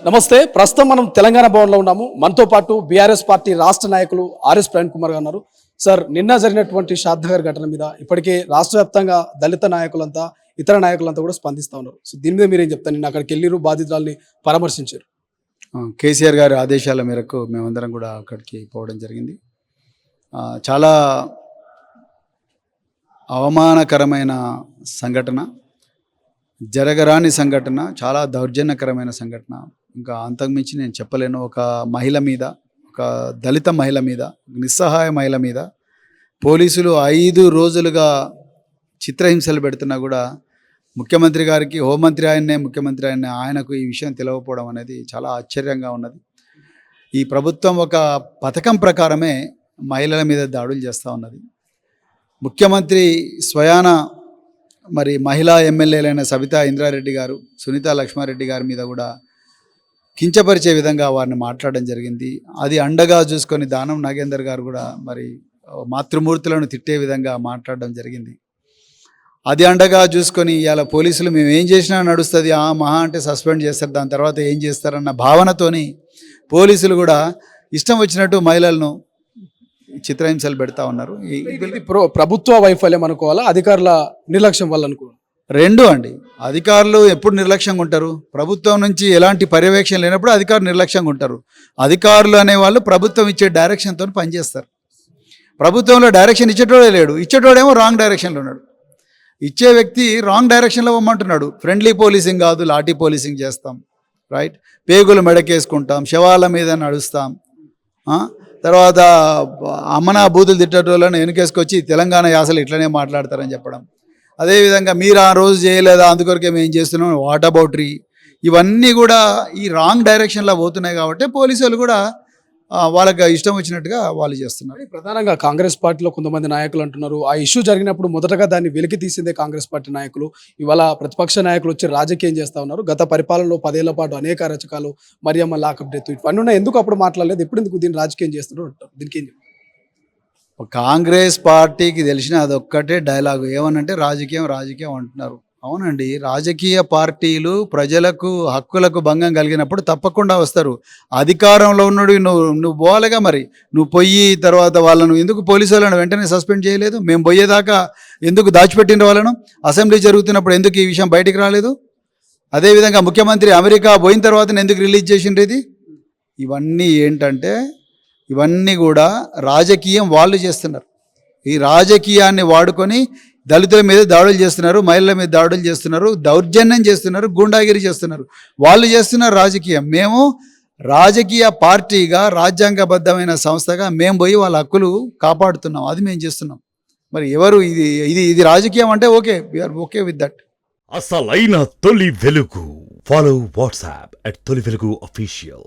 నమస్తే. ప్రస్తుతం మనం తెలంగాణ భవన్లో ఉన్నాము. మనతో పాటు బీఆర్ఎస్ పార్టీ రాష్ట్ర నాయకులు ఆర్ఎస్ ప్రవీణ్ కుమార్ గారు ఉన్నారు. సార్, నిన్న జరిగినటువంటి షాద్నగర్ ఘటన మీద ఇప్పటికే రాష్ట్ర వ్యాప్తంగా దళిత నాయకులంతా ఇతర నాయకులంతా కూడా స్పందిస్తూ ఉన్నారు. సో దీని మీద మీరేం చెప్తారు? నిన్న అక్కడికి వెళ్ళిరు, బాధితురాల్ని పరామర్శించారు. కేసీఆర్ గారి ఆదేశాల మేరకు మేమందరం కూడా అక్కడికి పోవడం జరిగింది. చాలా అవమానకరమైన సంఘటన, జరగరాని సంఘటన, చాలా దౌర్జన్యకరమైన సంఘటన. ఇంకా అంతకుమించి నేను చెప్పలేను. ఒక మహిళ మీద, ఒక దళిత మహిళ మీద, నిస్సహాయ మహిళ మీద పోలీసులు 5 రోజులుగా చిత్రహింసలు పెడుతున్నా కూడా ముఖ్యమంత్రి గారికి, హోంమంత్రి ఆయన్నే, ముఖ్యమంత్రి ఆయనకు ఈ విషయం తెలియకపోవడం అనేది చాలా ఆశ్చర్యంగా ఉన్నది. ఈ ప్రభుత్వం ఒక పథకం ప్రకారమే మహిళల మీద దాడులు చేస్తూ ఉన్నది. ముఖ్యమంత్రి స్వయాన మరి మహిళా ఎమ్మెల్యేలైన సబితా ఇంద్రారెడ్డి గారు, సునీతా లక్ష్మారెడ్డి గారి మీద కూడా కించపరిచే విధంగా వారిని మాట్లాడడం జరిగింది. అది అండగా చూసుకొని దానం నాగేందర్ గారు కూడా మరి మాతృమూర్తులను తిట్టే విధంగా మాట్లాడడం జరిగింది. అది అండగా చూసుకొని ఇవాళ పోలీసులు మేము ఏం చేసినా నడుస్తుంది, మహా అంటే సస్పెండ్ చేస్తారు, దాని తర్వాత ఏం చేస్తారన్న భావనతోని పోలీసులు కూడా ఇష్టం వచ్చినట్టు మహిళలను చిత్రహింసలు పెడతా ఉన్నారు. ప్రభుత్వ వైఫల్యం అనుకోవాలా, అధికారుల నిర్లక్ష్యం వల్ల అనుకోవాలి? రెండు అండి. అధికారులు ఎప్పుడు నిర్లక్ష్యంగా ఉంటారు? ప్రభుత్వం నుంచి ఎలాంటి పర్యవేక్షణ లేనప్పుడు అధికారులు నిర్లక్ష్యంగా ఉంటారు. అధికారులు అనేవాళ్ళు ప్రభుత్వం ఇచ్చే డైరెక్షన్తో పనిచేస్తారు. ప్రభుత్వంలో డైరెక్షన్ ఇచ్చేటోడే లేడు, ఇచ్చేటోడేమో రాంగ్ డైరెక్షన్లో ఉన్నాడు. ఇచ్చే వ్యక్తి రాంగ్ డైరెక్షన్లో ఇవ్వమంటున్నాడు. ఫ్రెండ్లీ పోలీసింగ్ కాదు, లాఠీ పోలీసింగ్ చేస్తాం, రైట్? పేగులు మెడకేసుకుంటాం, శవాల మీద నడుస్తాం, తర్వాత అమ్మనా బూతులు తిట్టేటోళ్ళని వెనుకేసుకొచ్చి తెలంగాణ యాసలు ఇట్లనే మాట్లాడతారని చెప్పడం. అదేవిధంగా మీరు ఆ రోజు చేయలేదా, అందుకొరకే మేము చేస్తున్నాం, వాట్ అబౌటరీ, ఇవన్నీ కూడా ఈ రాంగ్ డైరెక్షన్లో పోతున్నాయి. కాబట్టి పోలీసులు కూడా వాళ్ళకి ఇష్టం వచ్చినట్టుగా వాళ్ళు చేస్తున్నారు. ప్రధానంగా కాంగ్రెస్ పార్టీలో కొంతమంది నాయకులు అంటున్నారు, ఆ ఇష్యూ జరిగినప్పుడు మొదటగా దాన్ని వెలికి తీసిందే కాంగ్రెస్ పార్టీ నాయకులు. ఇవాళ ప్రతిపక్ష నాయకులు వచ్చి రాజకీయం చేస్తూ ఉన్నారు. గత పరిపాలనలో 10 ఏళ్ల పాటు అనేక అరాచకాలు, మరియమ్మ లాకప్ డెత్, ఇవన్నీ ఉన్నాయి. ఎందుకు అప్పుడు మాట్లాడలేదు, ఎప్పుడు ఎందుకు దీన్ని రాజకీయం చేస్తున్నారు అంటారు? దీనికి ఏం? కాంగ్రెస్ పార్టీకి తెలిసిన అదొక్కటే డైలాగు, ఏమనంటే రాజకీయం రాజకీయం అంటున్నారు. అవునండి, రాజకీయ పార్టీలు ప్రజలకు హక్కులకు భంగం కలిగినప్పుడు తప్పకుండా వస్తారు. అధికారంలో ఉన్నాడు, నువ్వు పోవాలిగా. మరి నువ్వు పోయి తర్వాత వాళ్ళను ఎందుకు పోలీసు వాళ్ళను వెంటనే సస్పెండ్ చేయలేదు? మేము పోయేదాకా ఎందుకు దాచిపెట్టిన వాళ్ళను? అసెంబ్లీ జరుగుతున్నప్పుడు ఎందుకు ఈ విషయం బయటికి రాలేదు? అదేవిధంగా ముఖ్యమంత్రి అమెరికా పోయిన తర్వాత ఎందుకు రిలీజ్ చేసిండ్రు ఇది? ఇవన్నీ ఏంటంటే ఇవన్నీ కూడా రాజకీయం వాళ్ళు చేస్తున్నారు. ఈ రాజకీయాన్ని వాడుకొని దళితుల మీద దాడులు చేస్తున్నారు, మహిళల మీద దాడులు చేస్తున్నారు, దౌర్జన్యం చేస్తున్నారు, గూండాగిరి చేస్తున్నారు. వాళ్ళు చేస్తున్నారు రాజకీయం. మేము రాజకీయ పార్టీగా, రాజ్యాంగబద్ధమైన సంస్థగా మేము పోయి వాళ్ళ హక్కులు కాపాడుతున్నాం. అది మేము చేస్తున్నాం. మరి ఎవరు ఇది రాజకీయం అంటే okay, we are okay with that. అసలైన తొలి వెలుగు. ఫాలో వాట్సాప్ @తొలి వెలుగు అఫీషియల్.